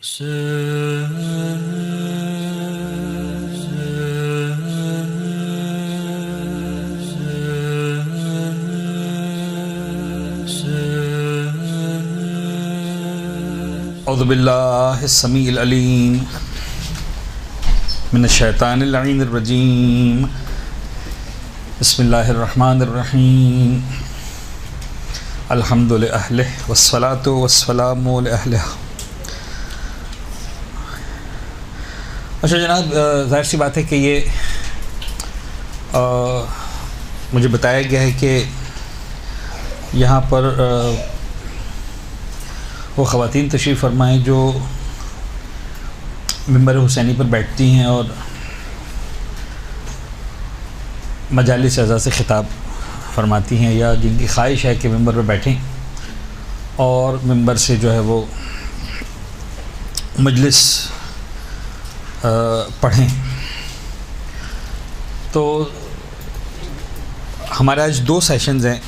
औज़ुबिल्लाहिस्समीइल अलीम मिनश्शैतानिर रजीम बिस्मिल्लाहिर्रहमानिर्रहीम अल्हम्दुलिल्लाह वस्सलातु वस्सलामु अला अहलिहा। अच्छा जनाब, ज़ाहिर सी बात है कि ये मुझे बताया गया है कि यहाँ पर वो ख़वातीन तशरीफ़ फरमाएँ जो मिंबर हुसैनी पर बैठती हैं और मजालिस अज़ा से ख़िताब फरमाती हैं, या जिनकी ख्वाहिश है कि मिंबर पर बैठें और मिंबर से जो है वो मजलिस पढ़ें। तो हमारे आज 2 सेशंस हैं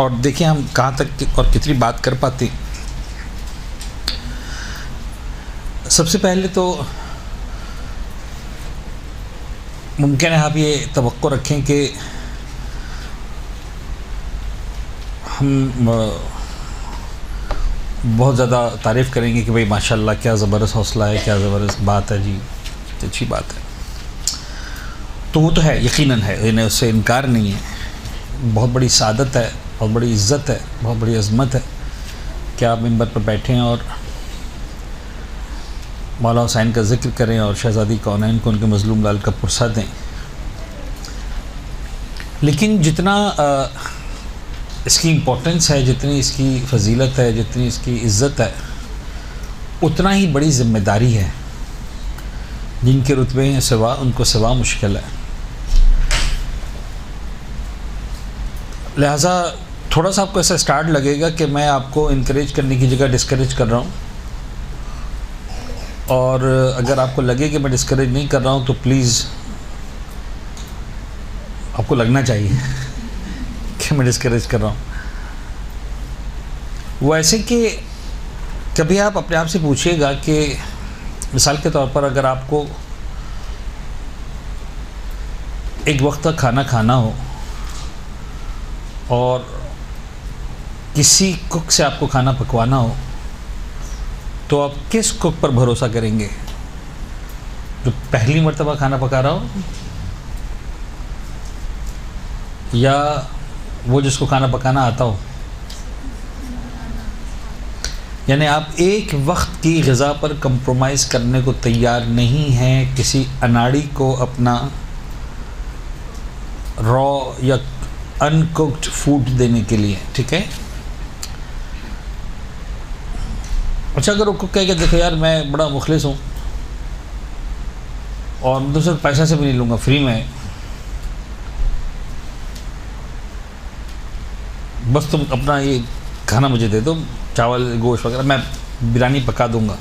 और देखिए हम कहाँ तक और कितनी बात कर पाते। सबसे पहले तो मुमकिन है आप ये तवक्को रखें कि हम बहुत ज़्यादा तारीफ़ करेंगे कि भाई माशाल्लाह क्या ज़बरदस्त हौसला है, क्या ज़बरदस्त बात है जी, अच्छी बात है। तो वो तो है, यकीनन है, इन्हें उससे इनकार नहीं है। बहुत बड़ी सादत है, बहुत बड़ी इज़्ज़त है, बहुत बड़ी अज़मत है कि आप मिंबर पर बैठें और मौला हुसैन का ज़िक्र करें और शहज़ादी कौनैन को उनके मज़लूम लाल का पुरसा दें। लेकिन जितना इसकी इम्पोर्टेंस है, जितनी इसकी फ़जीलत है, जितनी इसकी इज़्ज़त है, उतना ही बड़ी ज़िम्मेदारी है। जिनके रुतबे हैं सिवा, उनको सिवा मुश्किल है। लिहाजा थोड़ा सा आपको ऐसा स्टार्ट लगेगा कि मैं आपको इनकरेज करने की जगह डिस्करेज कर रहा हूँ, और अगर आपको लगे कि मैं डिस्करेज नहीं कर रहा हूँ तो प्लीज़ आपको लगना चाहिए कि मैं डिस्करेज कर रहा हूँ। वो ऐसे कि कभी आप अपने आप से पूछिएगा कि मिसाल के तौर पर अगर आपको एक वक्त का खाना खाना हो और किसी कुक से आपको खाना पकवाना हो, तो आप किस कुक पर भरोसा करेंगे? जो पहली मर्तबा खाना पका रहा हो, या वो जिसको खाना पकाना आता हो? यानी आप एक वक्त की ग़िज़ा पर कंप्रोमाइज़ करने को तैयार नहीं हैं किसी अनाड़ी को अपना रॉ या अनकुक्ड फूड देने के लिए, ठीक है? अच्छा, अगर वो कुक कहे कि देखो यार मैं बड़ा मुखलिस हूँ और मैं तो सिर्फ पैसा से भी नहीं लूँगा, फ्री में, बस तुम अपना ये खाना मुझे दे दो, चावल गोश्त वगैरह, मैं बिरयानी पका दूँगा,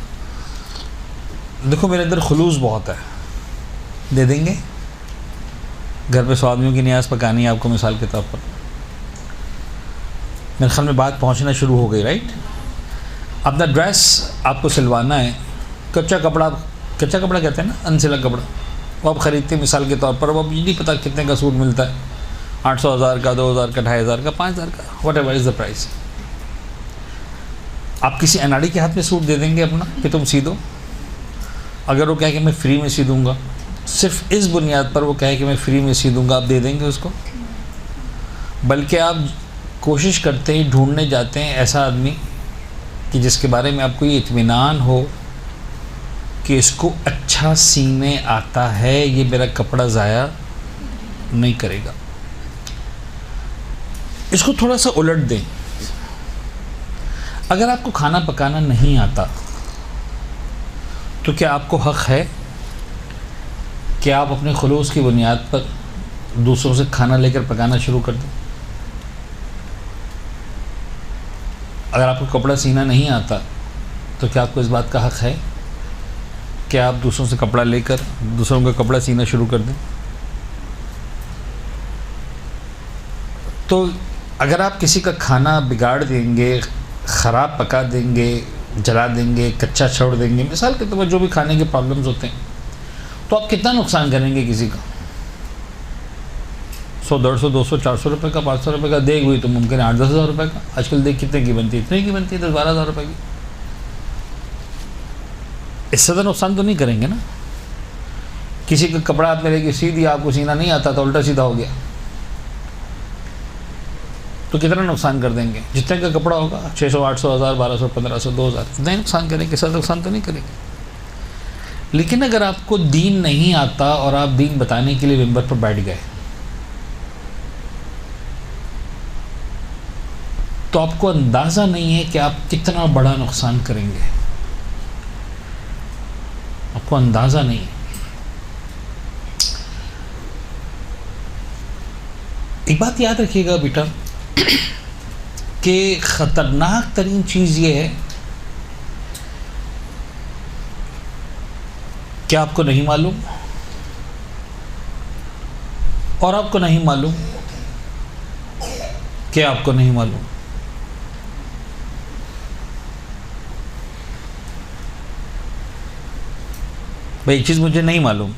देखो मेरे अंदर खुलूस बहुत है, दे देंगे? घर पे 100 आदमियों की नियाज़ पकानी है आपको मिसाल के तौर पर। मेरे ख्याल में बात पहुँचना शुरू हो गई, राइट? अपना ड्रेस आपको सिलवाना है, कच्चा कपड़ा कहते हैं ना, अनसिला कपड़ा, वो आप ख़रीदते हैं मिसाल के तौर पर। अब ये नहीं पता कितने का सूट मिलता है, 800, 1000 का, 2000 का, 2500 का, 5000 का, what ever is the price. आप किसी अनाड़ी के हाथ में सूट दे देंगे अपना कि तुम सी दो? अगर वो कहे कि मैं फ्री में सी दूँगा, सिर्फ इस बुनियाद पर वो कहे कि मैं फ्री में सी दूँगा, आप दे देंगे उसको? बल्कि आप कोशिश करते हैं, ढूंढने जाते हैं ऐसा आदमी कि जिसके बारे में आपको ये इत्मीनान हो कि इसको अच्छा सीने आता है, ये मेरा कपड़ा ज़ाया नहीं करेगा। इसको थोड़ा सा उलट दें। अगर आपको खाना पकाना नहीं आता तो क्या आपको हक़ है कि आप अपने खुलूस की बुनियाद पर दूसरों से खाना लेकर पकाना शुरू कर दें? अगर आपको कपड़ा सीना नहीं आता तो क्या आपको इस बात का हक़ है कि आप दूसरों से कपड़ा लेकर दूसरों का कपड़ा सीना शुरू कर दें? तो अगर आप किसी का खाना बिगाड़ देंगे, ख़राब पका देंगे, जला देंगे, कच्चा छोड़ देंगे, मिसाल के तौर पर जो भी खाने के प्रॉब्लम्स होते हैं, तो आप कितना नुकसान करेंगे किसी का? 100, 150, 200, 400 रुपये का, 500 रुपये का देख हुई तो मुमकिन है 8-10 हज़ार रुपये का। आजकल देख कितने की बनती है? इतने की बनती है, 10-12 हज़ार रुपये की। इससे तो नुकसान तो नहीं करेंगे ना। किसी का कपड़ा आप में लेके सी दिया, आपको सीना नहीं आता तो उल्टा सीधा हो गया, तो कितना नुकसान कर देंगे? जितने का कपड़ा होगा 600, 800, 1000, 1200, 1500, 2000, इतना ही नुकसान करेंगे, इससे नुकसान तो नहीं करेंगे। लेकिन अगर आपको दीन नहीं आता और आप दीन बताने के लिए मिंबर पर बैठ गए, तो आपको अंदाज़ा नहीं है कि आप कितना बड़ा नुकसान करेंगे, आपको अंदाज़ा नहीं है। एक बात याद रखिएगा बेटा कि ख़तरनाक तरीन चीज़ ये है कि आपको नहीं मालूम, और आपको नहीं मालूम कि आपको नहीं मालूम। भाई एक चीज़ मुझे नहीं मालूम,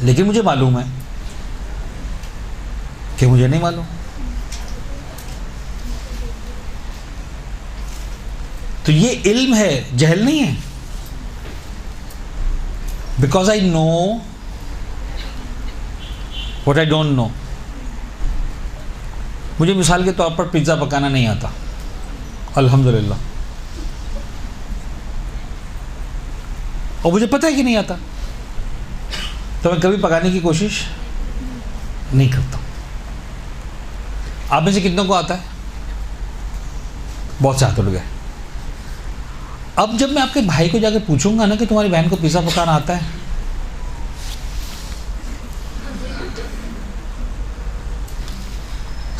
लेकिन मुझे मालूम है कि मुझे नहीं मालूम। तो ये इल्म है, जहल नहीं है। Because I know what I don't no. मुझे मिसाल के तौर पर पिज़्ज़ा पकाना नहीं आता, अल्हम्दुलिल्लाह, और मुझे पता है कि नहीं आता, तो मैं कभी पकाने की कोशिश नहीं करता। आप में से कितनों को आता है? बहुत से हाथ उठ गए। अब जब मैं आपके भाई को जाकर पूछूंगा ना कि तुम्हारी बहन को पिज़्ज़ा पकाना आता है,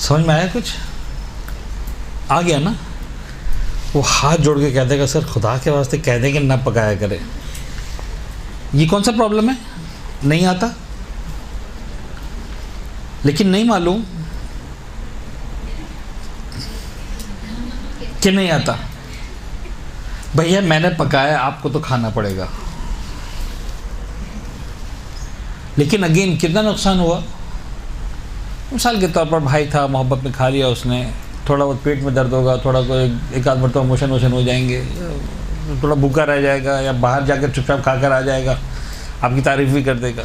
समझ में आया? कुछ आ गया ना? वो हाथ जोड़ के कह देगा सर खुदा के वास्ते कह दें कि ना पकाया करे। ये कौन सा प्रॉब्लम है? नहीं आता, लेकिन नहीं मालूम कि नहीं आता। भैया मैंने पकाया, आपको तो खाना पड़ेगा। लेकिन अगेन कितना नुकसान हुआ? मिसाल के तौर पर भाई था, मोहब्बत में खा लिया उसने, थोड़ा बहुत पेट में दर्द होगा, थोड़ा कोई एक आध मरतबा मोशन वोशन हो जाएंगे, थोड़ा भूखा रह जाएगा, या बाहर जाकर चुपचाप खाकर आ जाएगा, आपकी तारीफ भी कर देगा।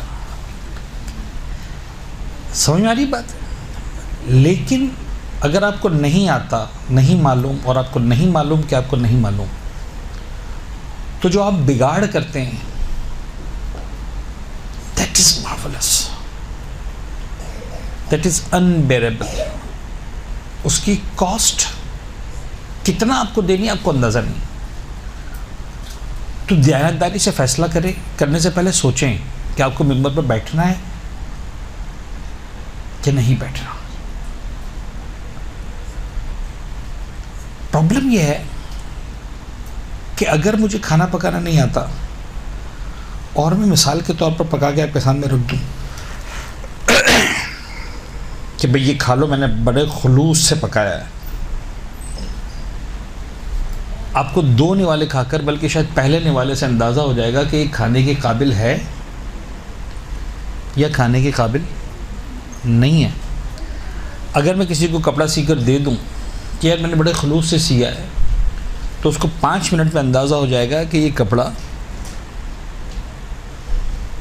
समझ में आ रही बात? लेकिन अगर आपको नहीं आता, नहीं मालूम, और आपको नहीं मालूम कि आपको नहीं मालूम, तो जो आप बिगाड़ करते हैं that is marvellous, that is unbearable. उसकी कॉस्ट कितना आपको देनी है आपको अंदाज़ा नहीं। तो दयानतदारी से फैसला करने से पहले सोचें कि आपको मिंबर पर बैठना है कि नहीं बैठना। प्रॉब्लम यह है कि अगर मुझे खाना पकाना नहीं आता और मैं मिसाल के तौर पर पका के आपके सामने रख दूं कि भाई ये खा लो, मैंने बड़े खुलूस से पकाया है, आपको 2 निवाले खाकर, बल्कि शायद पहले निवाले से अंदाज़ा हो जाएगा कि ये खाने के काबिल है या खाने के काबिल नहीं है। अगर मैं किसी को कपड़ा सीकर दे दूं कि यार मैंने बड़े खुलूस से सिया है, तो उसको 5 मिनट में अंदाज़ा हो जाएगा कि ये कपड़ा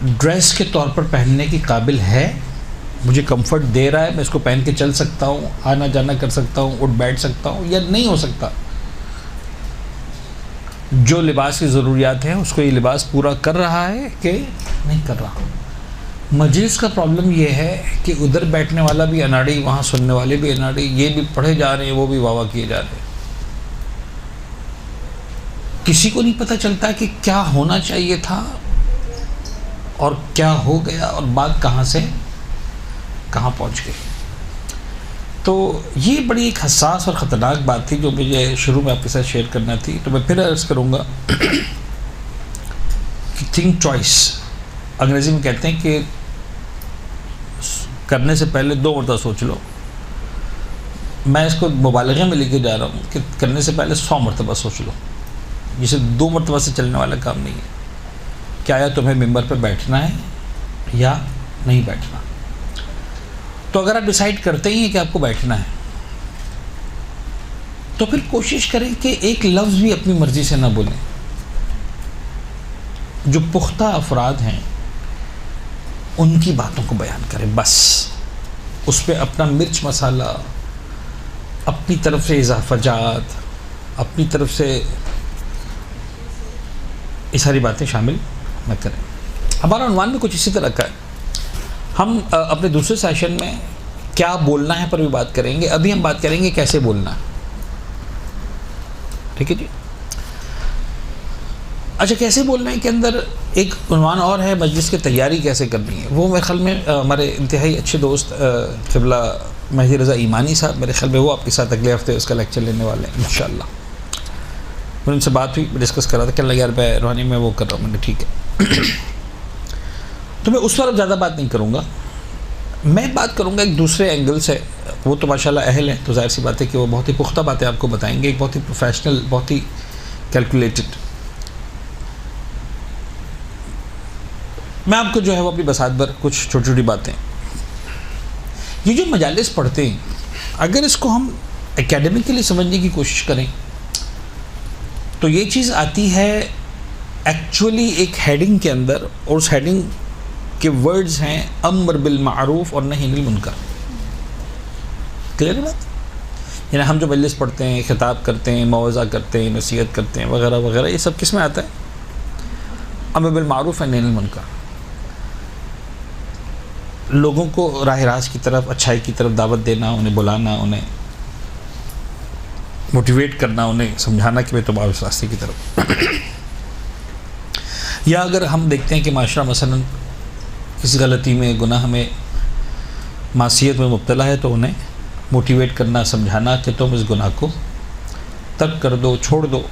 ड्रेस के तौर पर पहनने के काबिल है, मुझे कंफर्ट दे रहा है, मैं इसको पहन के चल सकता हूँ, आना जाना कर सकता हूँ, उठ बैठ सकता हूँ, या नहीं हो सकता। जो लिबास की ज़रूरियात है उसको ये लिबास पूरा कर रहा है कि नहीं कर रहा। मजलिस का प्रॉब्लम ये है कि उधर बैठने वाला भी अनाड़ी, वहाँ सुनने वाले भी अनाड़ी, ये भी पढ़े जा रहे हैं, वो भी वाह वाह किए जा रहे हैं। किसी को नहीं पता चलता कि क्या होना चाहिए था और क्या हो गया और बात कहाँ से कहाँ पहुँच गई। तो ये बड़ी एक हसास और ख़तरनाक बात थी जो मुझे शुरू में आपके साथ शेयर करना थी। तो मैं फिर अर्ज़ करूँगा कि थिंक ट्वाइस, अंग्रेज़ी में कहते हैं कि करने से पहले 2 मरतबा सोच लो। मैं इसको मुबालगे में लेके जा रहा हूँ कि करने से पहले 100 मरतबा सोच लो। जिसे 2 मरतबा से चलने वाला काम नहीं है। क्या या तुम्हें मिंबर पर बैठना है या नहीं बैठना। तो अगर आप डिसाइड करते ही हैं कि आपको बैठना है, तो फिर कोशिश करें कि एक लफ्ज़ भी अपनी मर्ज़ी से ना बोलें। जो पुख्ता अफराद हैं उनकी बातों को बयान करें, बस उस पर अपना मिर्च मसाला, अपनी तरफ से इजाफाजात, अपनी तरफ से ये सारी बातें शामिल न करें। हमारा उन्वान में कुछ इसी तरह का है। हम अपने दूसरे सेशन में क्या बोलना है पर भी बात करेंगे। अभी हम बात करेंगे कैसे बोलना है। ठीक है जी। अच्छा, कैसे बोलना है के अंदर एक उन्वान और है, मजलिस की तैयारी कैसे करनी है। वो मेरे ख्याल में हमारे इंतहाई अच्छे दोस्त क़िबला मेहदी रज़ा ईमानी साहब, मेरे ख्याल में वो आपके साथ अगले हफ्ते उसका लेक्चर लेने वाले हैं इंशाअल्लाह। मैंने उनसे बात हुई, डिस्कस करा था, कहने लगे यार मैं रूहानी में वो कर रहा हूँ। मैंने ठीक है। तो मैं उस पर ज़्यादा बात नहीं करूँगा, मैं बात करूँगा एक दूसरे एंगल से। वो तो माशाल्लाह अहल है, तो जाहिर सी बात है कि वो बहुत ही पुख्ता बातें आपको बताएंगे, एक बहुत ही प्रोफेशनल, बहुत ही कैलकुलेटेड। मैं आपको जो है वो अपनी बसात पर कुछ छोटी छोटी बातें, ये जो मजालिस पढ़ते हैं, अगर इसको हम एकेडमिकली समझने की कोशिश करें तो ये चीज़ आती है एक्चुअली एक हेडिंग के अंदर, और उस हेडिंग के वर्ड्स हैं अम्र बिल मारूफ और नही अनिल मुनकर। क्लियर है बात। यानी हम जो मजलिस पढ़ते हैं, खिताब करते हैं, मौज़ा करते हैं, नसीहत करते हैं वगैरह वगैरह, ये सब किस में आता है? अम्र बिल मारूफ और नही अनिल मुनकर। लोगों को राह रास्त की तरफ, अच्छाई की तरफ दावत देना, उन्हें बुलाना, उन्हें मोटिवेट करना, उन्हें समझाना कि भाई तुम आओ इस रास्ते की तरफ। या अगर हम देखते हैं कि माशरा मसलन किसी गलती में, गुनाह में, मासियत में मुब्तला है, तो उन्हें मोटिवेट करना, समझाना कि तुम इस गुनाह को तर्क कर दो, छोड़ दो,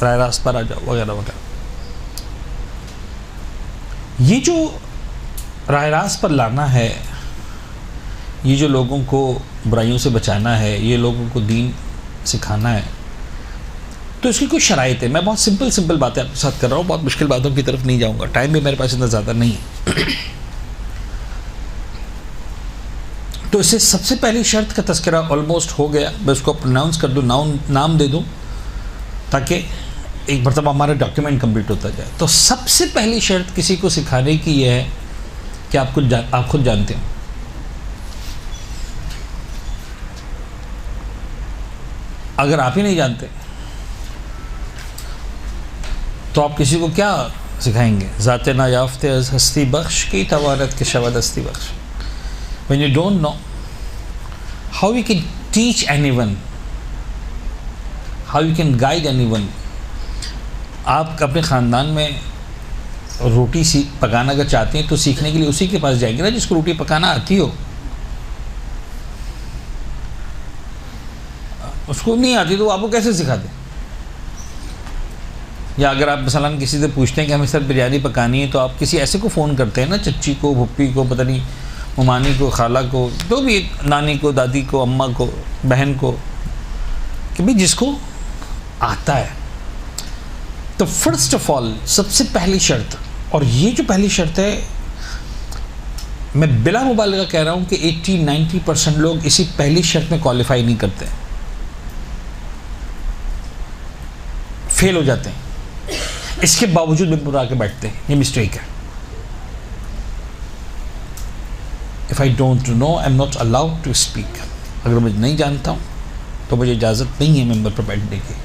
राह रास्त पर आ जाओ वगैरह वगैरह। ये जो राह रास्त पर लाना है, ये जो लोगों को बुराइयों से बचाना है, ये लोगों को दीन सिखाना है, तो इसकी कुछ शराइत है। मैं बहुत सिंपल बातें आपके साथ कर रहा हूँ, बहुत मुश्किल बातों की तरफ नहीं जाऊँगा, टाइम भी मेरे पास इतना ज़्यादा नहीं है। तो इससे सबसे पहली शर्त का तज़किरा ऑलमोस्ट हो गया, मैं उसको प्रोनाउंस कर दूँ, नाम दे दूँ, ताकि एक मरतबा हमारा डॉक्यूमेंट कंप्लीट होता जाए। तो सबसे पहली शर्त किसी को सिखाने की यह है कि आप खुद जानते हो। अगर आप ही नहीं जानते तो आप किसी को क्या सिखाएंगे? ज़ाते नायाफ्ते हस्ती बख्श की तवारत के शवाद हस्ती बख्श। When you don't know how you can teach anyone, how you can guide anyone। आप अपने ख़ानदान में रोटी पकाना अगर चाहते हैं तो सीखने के लिए उसी के पास जाएंगे ना जिसको रोटी पकाना आती हो। उसको नहीं आती तो आपको कैसे सिखा दे? या अगर आप मसलन किसी से पूछते हैं कि हमें सर बिरयानी पकानी है, तो आप किसी ऐसे को फ़ोन करते हैं ना, चच्ची को, भुप्पी को, पता नहीं ममानी को, खाला को, जो भी, नानी को, दादी को, अम्मा को, बहन को, कि भाई जिसको आता है। तो फर्स्ट ऑफ ऑल सबसे पहली शर्त, और ये जो पहली शर्त है, मैं बिला मुबालगा कह रहा हूँ कि 80-90% लोग इसी पहली शर्त में क्वालिफाई नहीं करते, फेल हो जाते हैं, इसके बावजूद भी बुरा के बैठते हैं। ये मिस्टेक है। If I don't know I am not allowed to speak. अगर मैं नहीं जानता हूँ तो मुझे इजाज़त नहीं है मेंबर पर बैठने की।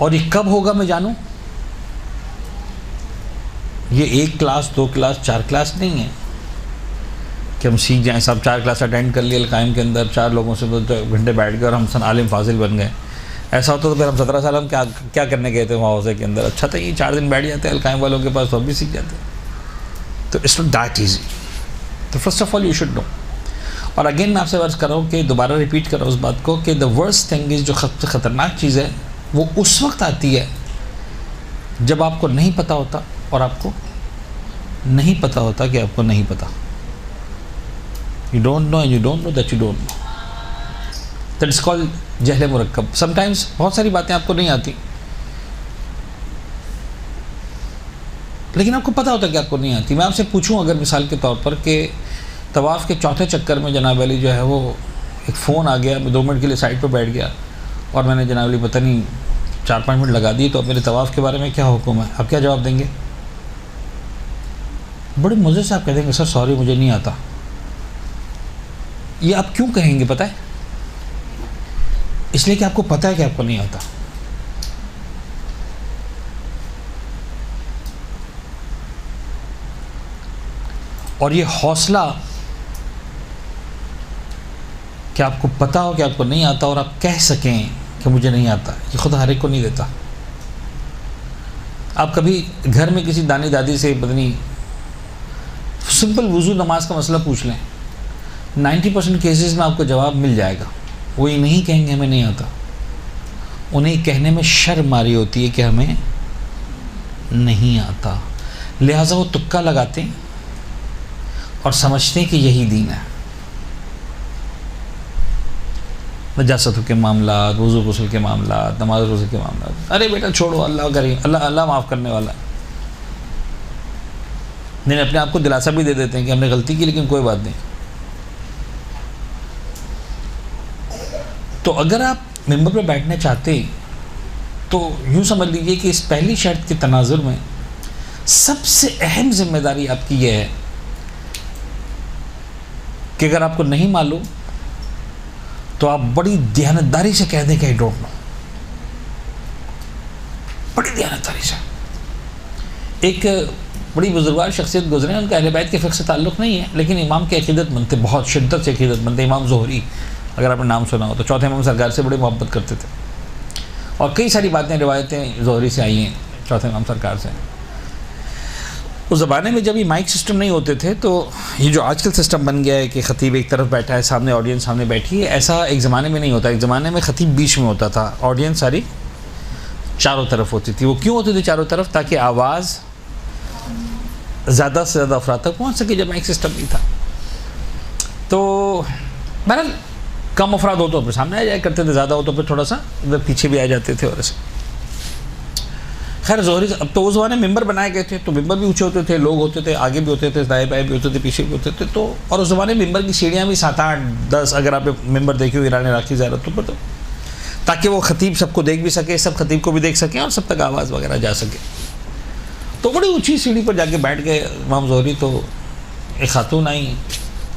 और ये कब होगा मैं जानूँ? ये 1 क्लास, 2 क्लास, 4 क्लास नहीं है कि हम सीख जाएं। सब 4 क्लास अटेंड कर लिए अलकायम के अंदर, 4 लोगों से 2 घंटे बैठ गए और हम सन आलिम फाजिल बन गए। ऐसा होता तो फिर हम 17 साल हम क्या करने गए थे वहाँ हौजे के अंदर? अच्छा था ये 4 दिन बैठ जाते अलकायम वालों के पास तो हम भी सीख जाते। तो इट्स नॉट दैट ईजी। तो first of all you should no. और अगेन मैं आपसे वर्ज़ कर रहा हूँ कि दोबारा रिपीट कर रहा हूँ उस बात को कि द वर्स्ट थिंग इज़, जो सबसे ख़तरनाक चीज़ है वो उस वक्त आती है जब आपको नहीं पता होता और आपको नहीं पता होता कि आपको नहीं पता। You don't know and you don't know that you don't know. That is called जहल मुरक्कब। समटाइम्स बहुत सारी बातें आपको नहीं आती, लेकिन आपको पता होता है कि आपको नहीं आती। मैं आपसे पूछूं अगर मिसाल के तौर पर कि तवाफ़ के चौथे चक्कर में जनाब अली जो है वो एक फ़ोन आ गया, मैं 2 मिनट के लिए साइड पर बैठ गया और मैंने जनाब अली पता नहीं 4-5 मिनट लगा दिए, तो अब मेरे तवाफ़ के बारे में क्या हुक्म है, आप क्या जवाब देंगे? बड़े मज़े से आप कह देंगे सर सॉरी मुझे नहीं आता। ये आप क्यों कहेंगे पता है? इसलिए कि आपको पता है कि आपको नहीं आता। और ये हौसला कि आपको पता हो कि आपको नहीं आता और आप कह सकें कि मुझे नहीं आता, ये खुद हर एक को नहीं देता। आप कभी घर में किसी दानी दादी से पत्नी सिंपल वुज़ू नमाज का मसला पूछ लें, 90% केसेस में आपको जवाब मिल जाएगा। वो ये नहीं कहेंगे हमें नहीं आता, उन्हें कहने में शर्म आ रही होती है कि हमें नहीं आता, लिहाजा वो तुक्का लगाते हैं और समझते हैं कि यही दीन है। नजासतों के मामला, वुज़ू गुस्ल के मामला, नमाज रोज़े के मामला, अरे बेटा छोड़ो, अल्लाह करीम, अल्लाह माफ़ करने वाला है। नहीं, अपने आप को दिलासा भी दे देते हैं कि हमने गलती की लेकिन कोई बात नहीं। तो अगर आप मिंबर पर बैठना चाहते तो यूँ समझ लीजिए कि इस पहली शर्त के तनाजुर में सबसे अहम जिम्मेदारी आपकी यह है कि अगर आपको नहीं मालूम तो आप बड़ी दयानतदारी से कह दें कि आई डोंट नो, बड़ी दयानतदारी से। एक बड़ी बुजुर्गवार शख्सियत गुजरे, उनका अहले बैत के फ़िक़्ह से ताल्लुक़ नहीं है, लेकिन इमाम के अक़ीदतमंद थे, बहुत शिद्दत से अक़ीदतमंद थे। इमाम ज़ोहरी, अगर आपने नाम सुना हो तो, चौथे इमाम सरकार से बड़ी मोहब्बत करते थे और कई सारी बातें रिवायतें ज़ोहरी से आई हैं, चौथे इमाम सरकार से। उस ज़माने में जब ये माइक सिस्टम नहीं होते थे तो ये जो आजकल सिस्टम बन गया है कि ख़तीब एक तरफ बैठा है, सामने ऑडियंस सामने बैठी है, ऐसा एक ज़माने में नहीं होता। एक ज़माने में ख़तीब बीच में होता था, ऑडियंस सारी चारों तरफ होती थी। वो क्यों होती थी चारों तरफ? ताकि आवाज़ ज़्यादा से ज़्यादा अफराद तक पहुँच सके, जब माइक सिस्टम नहीं था। तो बहरहाल कम अफराद हो तो फिर सामने आ जाया करते थे, ज़्यादा हो तो फिर थोड़ा सा इधर पीछे भी आ जाते थे। और ऐसे खैर ज़ोहरी, अब तो उस ज़माने मेंबर बनाए गए थे तो मेंबर भी ऊँचे होते थे, लोग होते थे, आगे भी होते थे, दाएँ बाएँ भी होते थे, पीछे भी होते थे। तो और उस ज़माने मेंबर की सीढ़ियाँ भी 7-8-10, अगर आप मेंबर देखे हो ईरान इराक़ी ज़्यारतों पर, तो ताकि वो ख़तीब सबको देख भी सके, सब ख़तीब को भी देख सकें और सब तक आवाज़ वगैरह जा सके। तो बड़ी ऊँची सीढ़ी पर जाके बैठ गए इमाम ज़ोहरी। तो एक खातून आई,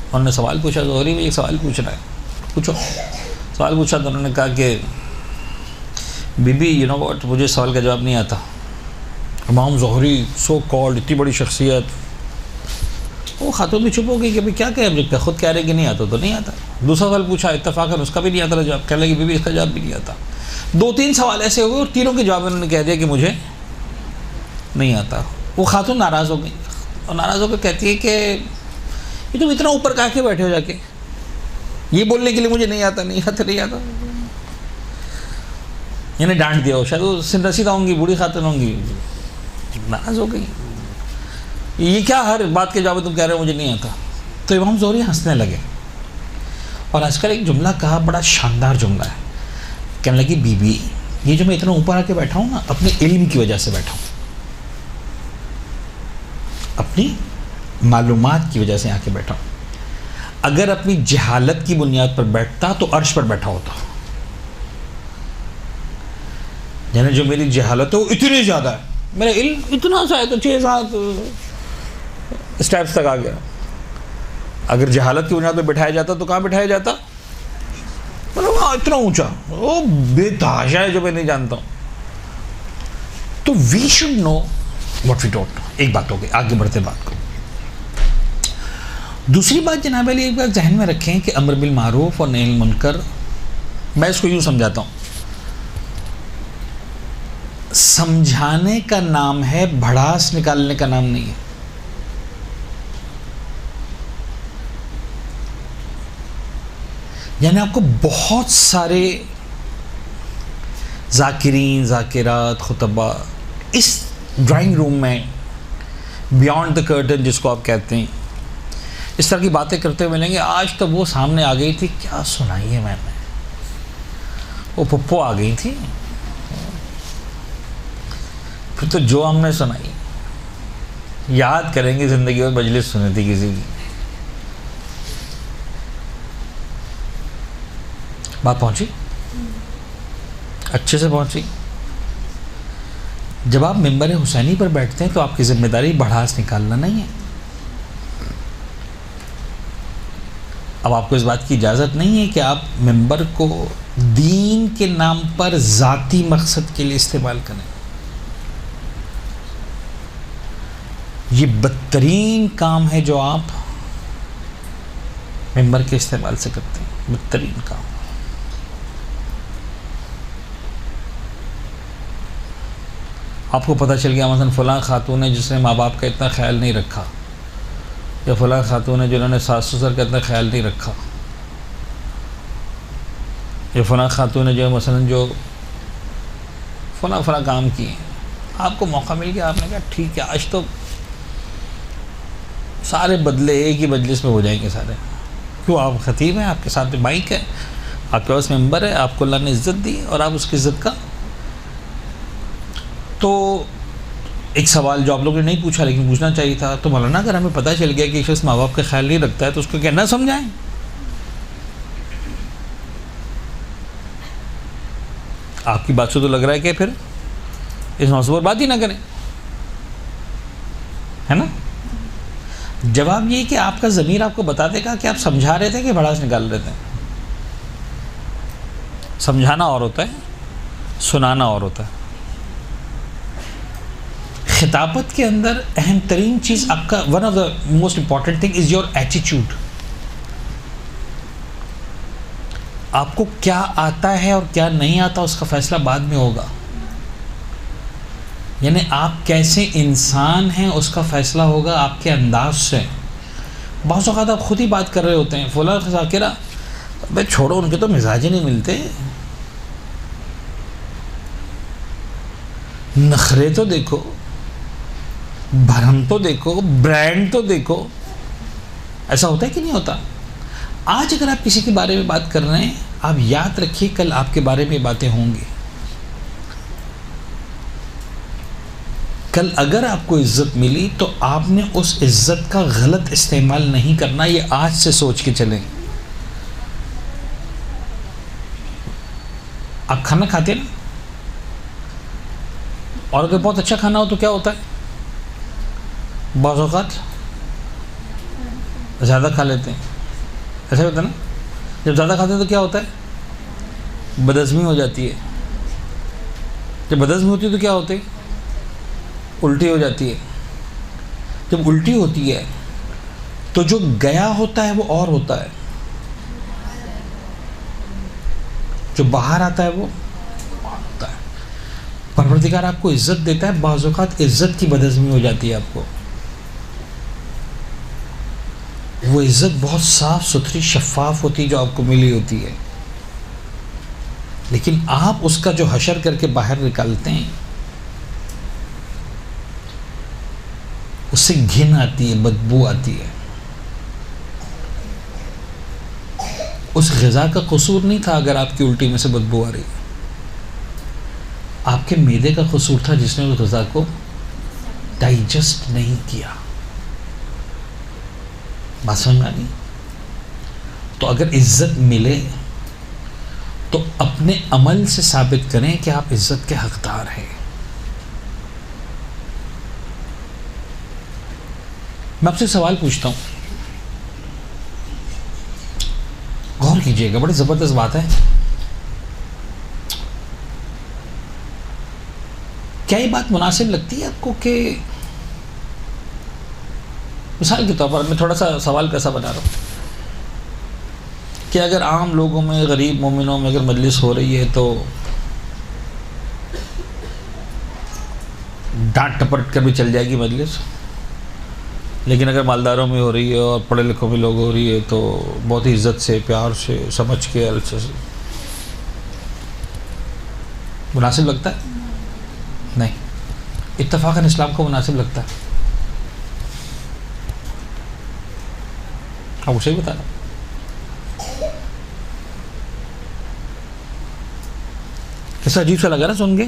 उन्होंने सवाल पूछा, ज़ोहरी में एक सवाल पूछना है, पूछो। सवाल पूछा तो उन्होंने कहा कि बीबी यू नो व्हाट, मुझे सवाल का जवाब नहीं आता। इमाम ज़ोहरी सो कॉल्ड, इतनी बड़ी शख्सियत, वो खातून भी चुप हो गई कि भाई क्या कहें, जब खुद कह रहे कि नहीं आता तो नहीं आता। दूसरा सवाल पूछा, इत्तफाकन उसका भी नहीं आता जवाब, कहने लगी बीबी इसका जवाब भी नहीं आता। 2-3 सवाल ऐसे हुए और तीनों के जवाब उन्होंने कह दिया कि मुझे नहीं आता। वो खातून नाराज़ हो गई और नाराज़ होकर कहती है कि ये तुम इतना ऊपर कहा के बैठे हो जाके, ये बोलने के लिए मुझे नहीं आता, नहीं आता, नहीं आता। इन्हें डांट दिया हो, शायद वो सिंध रसीदा होंगी, बूढ़ी खातून होंगी, नाराज़ हो गई। ये क्या हर बात के जवाब तुम कह रहे हो मुझे नहीं आता। तो इमाम ज़ोहरी हंसने लगे और हंसकर एक जुमला कहा, बड़ा शानदार जुमला है। कहने लगी बीबी, ये जो मैं इतना ऊपर आके बैठा हूँ ना, अपने इल्म की वजह से बैठा हूँ, अपनी मालूमात की वजह से आके बैठा हूँ। अगर अपनी जहालत की बुनियाद पर बैठता तो अर्श पर बैठा होता। यानी जो मेरी जहालत है वो इतनी ज़्यादा है, मेरा इल्म इतना सा है तो 6-7 स्टेप्स तक आ गया। अगर जहालत की बुनियाद पर बैठाया जाता तो कहाँ बैठाया जाता? मतलब वहाँ इतना ऊंचा, वो बेतहाशा है जो मैं नहीं जानता हूँ। तो we should know what we don't know. एक बात हो गई, आगे बढ़ते बात को। दूसरी बात जनाब अली, एक बात जहन में रखें कि अम्र बिल मारूफ और नही मुनकर, मैं इसको यूँ समझाता हूँ, समझाने का नाम है, भड़ास निकालने का नाम नहीं है। यानी आपको बहुत सारे जाकिरीन, जाकिरात, खुतबा इस ड्राइंग रूम में बियॉन्ड द कर्टन जिसको आप कहते हैं, इस तरह की बातें करते हुए मिलेंगे। आज तो वो सामने आ गई थी, क्या सुनाई है मैंने, वो पप्पो आ गई थी। फिर तो जो हमने सुनाई, याद करेंगे ज़िंदगी में मजलिस सुनी थी किसी की। बात पहुंची, अच्छे से पहुंची। जब आप मिंबर हुसैनी पर बैठते हैं तो आपकी जिम्मेदारी भड़ास निकालना नहीं है। अब आपको इस बात की इजाज़त नहीं है कि आप मिंबर को दीन के नाम पर ज़ाती मकसद के लिए इस्तेमाल करें। ये बदतरीन काम है जो आप मिंबर के इस्तेमाल से करते हैं, बदतरीन काम। आपको पता चल गया मसलन फ़लाँ खातून है जिसने माँ बाप का इतना ख्याल नहीं रखा, या फ़लाँ खातून है जिन्होंने सास ससुर का इतना ख्याल नहीं रखा, या फ़लाँ खातून है जो मसलन जो फ़लाँ काम किए। आपको मौका मिल गया, आपने कहा ठीक है आज तो सारे बदले एक ही मजलिस में हो जाएंगे सारे। क्यों? आप ख़तीब हैं, आपके साथ माइक है, आपके पास मेंबर है, आपको अल्लाह ने इज़्ज़त दी और आप उसकी इज़्ज़त का। तो एक सवाल जो आप लोगों ने नहीं पूछा लेकिन पूछना चाहिए था, तो मौलाना अगर हमें पता चल गया कि शख्स माँ बाप का ख्याल नहीं रखता है तो उसको क्या ना समझाएं? आपकी बात से तो लग रहा है कि फिर इस मौजूद पर बात ही ना करें, है ना? जवाब ये कि आपका ज़मीर आपको बता देगा कि आप समझा रहे थे कि भड़ास निकाल रहे थे। समझाना और होता है, सुनाना और होता है। खिताबत के अंदर अहम तरीन चीज़ आपका, one of the most important thing is your attitude. आपको क्या आता है और क्या नहीं आता उसका फ़ैसला बाद में होगा। यानी आप कैसे इंसान हैं उसका फ़ैसला होगा आपके अंदाज से। बहुत वक़्त आप ख़ुद ही बात कर रहे होते हैं, फुला ज़ाकिरा भाई छोड़ो, उनके तो मिजाज ही नहीं मिलते, नखरे तो देखो, भरम तो देखो, ब्रांड तो देखो। ऐसा होता है कि नहीं होता? आज अगर आप किसी के बारे में बात कर रहे हैं, आप याद रखिए कल आपके बारे में बातें होंगी। कल अगर आपको इज्जत मिली तो आपने उस इज्जत का गलत इस्तेमाल नहीं करना, ये आज से सोच के चलें। आप खाना खाते हैं ना, और अगर बहुत अच्छा खाना हो तो क्या होता है, बाज़ औक़ात ज़्यादा खा लेते हैं। ऐसा होता है ना? जब ज़्यादा खाते हैं तो क्या होता है, बदहज़मी हो जाती है। जब बदहज़मी होती है तो क्या होता है, उल्टी हो जाती है। जब उल्टी होती है तो जो गया होता है वो और होता है, जो बाहर आता है वो होता है। परवरदिगार आपको इज्जत देता है, बाज़ औक़ात इज्जत की बदहज़मी हो जाती है आपको। वो इज्जत बहुत साफ सुथरी शफ़ाफ होती है जो आपको मिली होती है, लेकिन आप उसका जो हशर करके बाहर निकालते हैं उससे घिन आती है, बदबू आती है। उस ग़िज़ा का कसूर नहीं था अगर आपकी उल्टी में से बदबू आ रही है, आपके मैदे का कसूर था जिसने उस ग़िज़ा को डाइजेस्ट नहीं किया। बात समझ आ गई? तो अगर इज्जत मिले तो अपने अमल से साबित करें कि आप इज्जत के हकदार हैं। मैं आपसे सवाल पूछता हूँ, गौर कीजिएगा, बड़ी ज़बरदस्त बात है। क्या ये बात मुनासिब लगती है आपको कि मिसाल के तौर पर मैं थोड़ा सा सवाल कैसा बना रहा हूँ कि अगर आम लोगों में, गरीब मोमिनों में अगर मजलिस हो रही है तो डांट टपट कर भी चल जाएगी मजलिस, लेकिन अगर मालदारों में हो रही है और पढ़े लिखों में लोग हो रही है तो बहुत ही इज्जत से, प्यार से, समझ के, अच्छे से। मुनासिब लगता है? नहीं, इत्तफाकन इस्लाम को मुनासिब लगता है। आप उसे ही बता रहा। ऐसा अजीब सा लगा ना सुन के।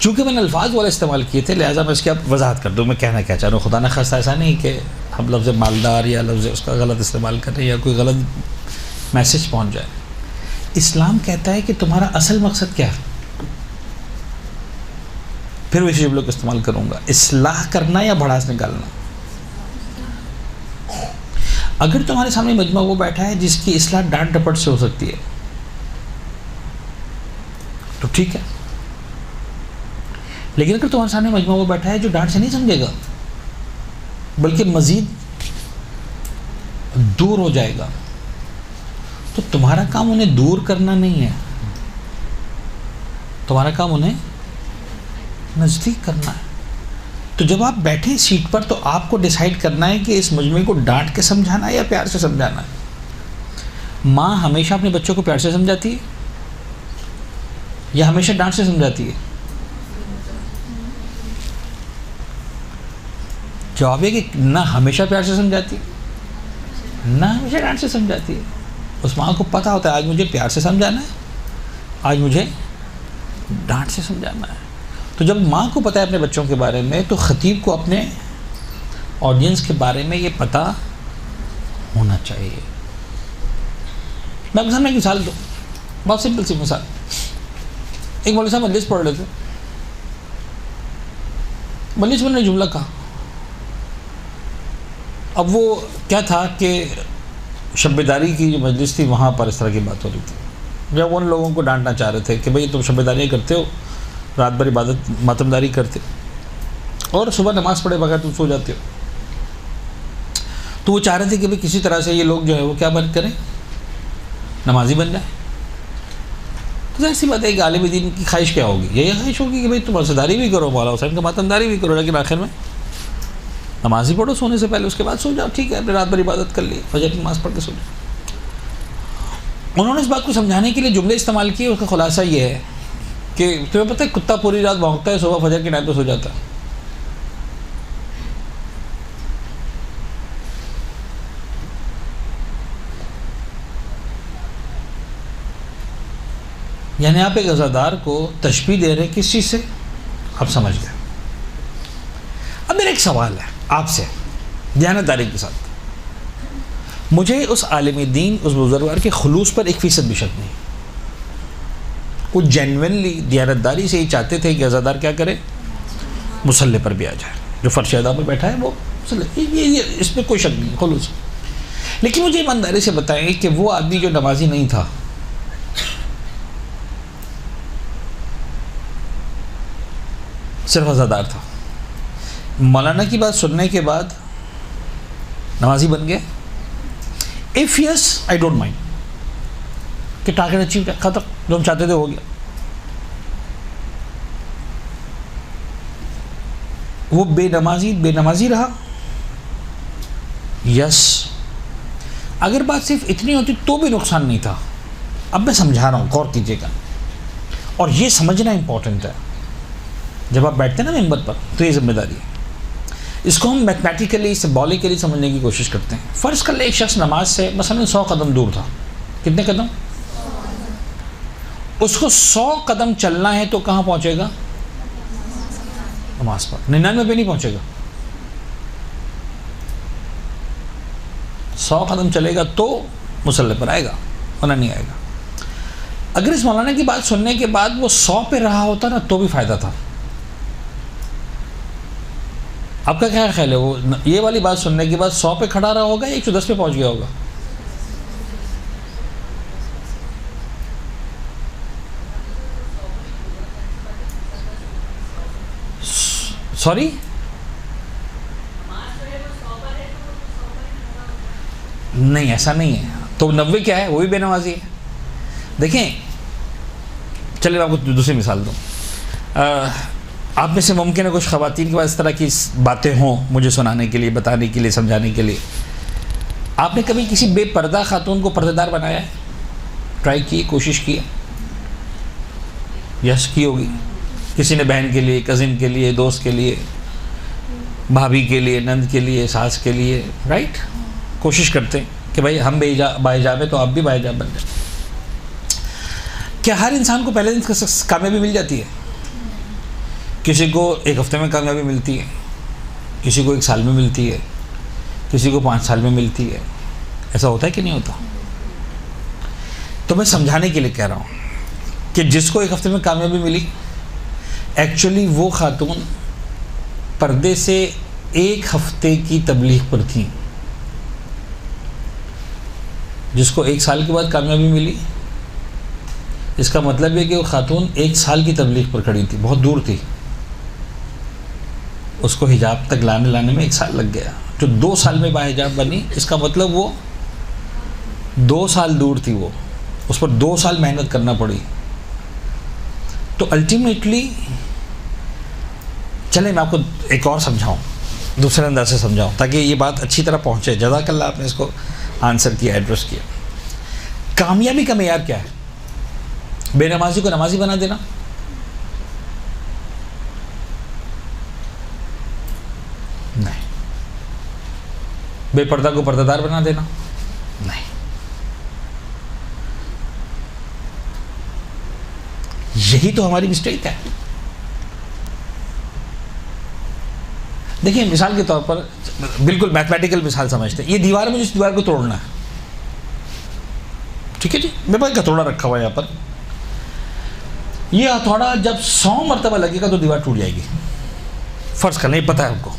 चूँकि मैंने अल्फाज वाले इस्तेमाल किए थे, लिहाजा मैं इसकी अब वजाहत कर दूँ मैं कहना क्या चाह रहा हूँ। खुदा न खास्ता ऐसा नहीं कि हम लफ्ज़ मालदार या लफ्ज़ उसका गलत इस्तेमाल करें या कोई गलत मैसेज पहुँच जाए। इस्लाम कहता है कि तुम्हारा असल मकसद क्या है। फिर वही जुमलों का इस्तेमाल करूँगा, इस्लाह करना या भड़ास निकालना। अगर तुम्हारे सामने मजमा वो बैठा है जिसकी इस्लाह डांट डपट से हो सकती है तो ठीक है, लेकिन अगर तुम्हारे सामने मजमा वो बैठा है जो डांट से नहीं समझेगा बल्कि मजीद दूर हो जाएगा, तो तुम्हारा काम उन्हें दूर करना नहीं है, तुम्हारा काम उन्हें नज़दीक करना है। तो जब आप बैठे सीट पर तो आपको डिसाइड करना है कि इस मजमे को डांट के समझाना है या प्यार से समझाना है। माँ हमेशा अपने बच्चों को प्यार से समझाती है या हमेशा डांट से समझाती है? जवाब है कि ना हमेशा प्यार से समझाती है ना हमेशा डांट से समझाती है। उस माँ को पता होता है आज मुझे प्यार से समझाना है, आज मुझे डांट से समझाना है। तो जब माँ को पता है अपने बच्चों के बारे में, तो ख़तीब को अपने ऑडियंस के बारे में ये पता होना चाहिए। मैं आपके सामने एक मिसाल दूँ, बहुत सिंपल सी मिसाल। एक मौलवी साहब मजलिस पढ़ रहे थे, मजलिस में उन्होंने जुमला कहा। अब वो क्या था कि शब्बेदारी की जो मजलिस थी वहाँ पर इस तरह की बात हो रही थी, जब उन लोगों को डांटना चाह रहे थे कि भाई तुम शब्बेदारियाँ करते हो, रात भर इबादत मातमदारी करते और सुबह नमाज़ पढ़े बगैर तुम सो जाते हो। तो वो चाह रहे थे कि भाई किसी तरह से ये लोग जो है वो क्या बन करें, नमाजी बन जाए। तो ऐसी बात है कि आलिम दीन की ख्वाहिश क्या होगी, यही ख्वाहिश होगी कि भाई तुम अर्ज़दारी भी करो, मौला हुसैन का मातमदारी भी करो, लेकिन आखिर में नमाज़ ही पढ़ो सोने से पहले, उसके बाद सो जाओ। ठीक है, अपने रात भर इबादत कर ली, फजर की नमाज़ पढ़ के सो जाओ। उन्होंने इस बात को समझाने के लिए जुमले इस्तेमाल किए। उसका खुलासा ये है कि तुम्हें पता है कुत्ता पूरी रात भौंकता है, सुबह फजर के टाइम पे सो जाता है। यानी आप एक अज़ादार को तशबीह दे रहे हैं किस चीज़ से, आप समझ गए। अब मेरा एक सवाल है आपसे दयानतदारी के साथ, मुझे उस आलिम दीन, उस बुजुर्गवार के खुलूस पर 1% भी शक नहीं। वो जेन्युइनली दयानतदारी से ही चाहते थे कि अज़ादार क्या करे, मुसल्ले पर भी आ जाए, जो फर्श अदा पर बैठा है वो मुसल्ले, ये इसमें कोई शक नहीं, खुलूस। लेकिन मुझे ईमानदारी से बताएं कि वो आदमी जो नमाजी नहीं था, सिर्फ अज़ादार था, मौलाना की बात सुनने के बाद नमाजी बन गया। If yes I don't mind कि टारगेट अचीव किया, खत्म, जो हम चाहते थे हो गया। वो बेनमाजी रहा, यस। अगर बात सिर्फ इतनी होती तो भी नुकसान नहीं था। अब मैं समझा रहा हूँ, गौर कीजिएगा, और ये समझना इंपॉर्टेंट है। जब आप बैठते हैं ना मेंबर पर, तो ये जिम्मेदारी है। इसको हम मैथमेटिकली, सिंबॉलिकली समझने की कोशिश करते हैं। फ़र्ज़ कर ले एक शख्स नमाज से मसलन 100 कदम दूर था। कितने कदम? उसको 100 कदम चलना है तो कहाँ पहुँचेगा? नमाज पर। 99 पे नहीं पहुँचेगा। 100 कदम चलेगा तो मुसल्ले पर आएगा, वरना नहीं आएगा। अगर इस मौलाना की बात सुनने के बाद वो 100 पे रहा होता ना, तो भी फ़ायदा था। आपका क्या ख्याल है, वो ये वाली बात सुनने के बाद 100 पे खड़ा रहा होगा या 110 पे पहुंच गया होगा? सॉरी, नहीं ऐसा नहीं है। तो 90 क्या है, वो भी बेनमाजी है। देखें, चलिए मैं आपको दूसरी मिसाल दूँ। आप में से मुमकिन है कुछ ख़वातीन के पास इस तरह की बातें हों मुझे सुनाने के लिए, बताने के लिए, समझाने के लिए। आपने कभी किसी बेपर्दा खातून को पर्देदार बनाया है? ट्राई की, कोशिश की? यस की होगी। किसी ने बहन के लिए, कज़िन के लिए, दोस्त के लिए, भाभी के लिए, नंद के लिए, सास के लिए, राइट? कोशिश करते हैं कि भाई हम बाहिजाब है तो आप भी बाहिजाब बन जाए। क्या हर इंसान को पहले दिन कामयाबी मिल जाती है? किसी को एक हफ्ते में कामयाबी मिलती है, किसी को 1 साल में मिलती है, किसी को 5 साल में मिलती है। ऐसा होता है कि नहीं होता? तो मैं समझाने के लिए कह रहा हूँ कि जिसको 1 हफ्ते में कामयाबी मिली, एक्चुअली वो खातून पर्दे से 1 हफ्ते की तबलीग पर थी। जिसको 1 साल के बाद कामयाबी मिली, इसका मतलब है कि वो खातून 1 साल की तबलीग पर खड़ी थी, बहुत दूर थी। उसको हिजाब तक लाने में 1 साल लग गया। जो 2 साल में बाहिजाब बनी, इसका मतलब वो 2 साल दूर थी, वो उस पर 2 साल मेहनत करना पड़ी। तो अल्टीमेटली, चले मैं आपको एक और समझाऊं, दूसरे अंदाज से समझाऊं, ताकि ये बात अच्छी तरह पहुंचे। जज़ाकल्लाह, आपने इसको आंसर किया, एड्रेस किया। कामयाबी का मेयार क्या है? बेनमाजी को नमाजी बना देना? नहीं। बेपर्दा को पर्दादार बना देना? नहीं। यही तो हमारी मिस्टेक है। देखिए, मिसाल के तौर पर, बिल्कुल मैथमेटिकल मिसाल समझते हैं। ये दीवार में, जिस दीवार को तोड़ना है, ठीक है जी, मेरे पास एक हथौड़ा रखा हुआ है यहाँ पर। ये हथौड़ा जब 100 मरतबा लगेगा तो दीवार टूट जाएगी। फर्ज करना, ये पता है आपको।